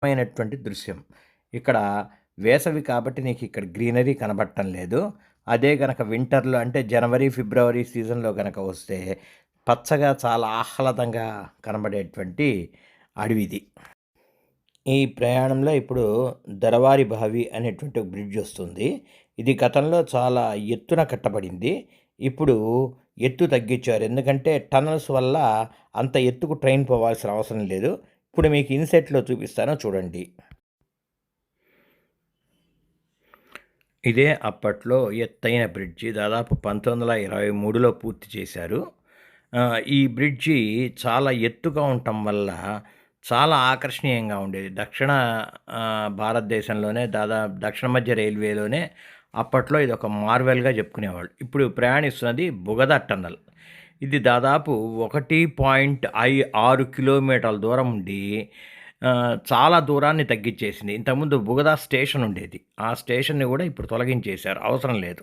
మైనటువంటి దృశ్యం. ఇక్కడ వేసవి కాబట్టి నీకిక్కడ గ్రీనరీ కనబడటం లేదు. అదే గనక వింటర్‌లో అంటే జనవరి, ఫిబ్రవరి సీజన్‌లో గనక వస్తే పచ్చగా చాలా ఆహ్లాదంగా కనబడేటువంటి అడవిది. ఈ ప్రయాణంలో ఇప్పుడు దరవారి బావి అనేటువంటి ఒక బ్రిడ్జ్ వస్తుంది. ఇది గతంలో చాలా ఎత్తున కట్టబడింది. ఇప్పుడు ఎత్తు తగ్గించారు. ఎందుకంటే టన్నెల్స్ వల్ల అంత ఎత్తుకు ట్రైన్ పోవాల్సిన అవసరం లేదు. ఇప్పుడు మీకు ఇన్సెట్‌లో చూపిస్తాను చూడండి. ఇదే అప్పట్లో ఎత్తైన బ్రిడ్జి. దాదాపు 1923లో పూర్తి చేశారు. ఈ బ్రిడ్జి చాలా ఎత్తుగా ఉండటం వల్ల చాలా ఆకర్షణీయంగా ఉండేది. భారతదేశంలోనే దక్షిణ మధ్య రైల్వేలోనే అప్పట్లో ఇదొక మార్వెల్‌గా చెప్పుకునేవాళ్ళు. ఇప్పుడు ప్రయాణిస్తున్నది బుగదా టన్నెల్. ఇది దాదాపు 1.6 కిలోమీటర్ల దూరం ఉండి చాలా దూరాన్ని తగ్గిచ్చేసింది. ఇంతకుముందు బుగదా స్టేషన్ ఉండేది. ఆ స్టేషన్‌ని గూడా ఇప్పుడు తొలగించేశారు. అవసరం లేదు.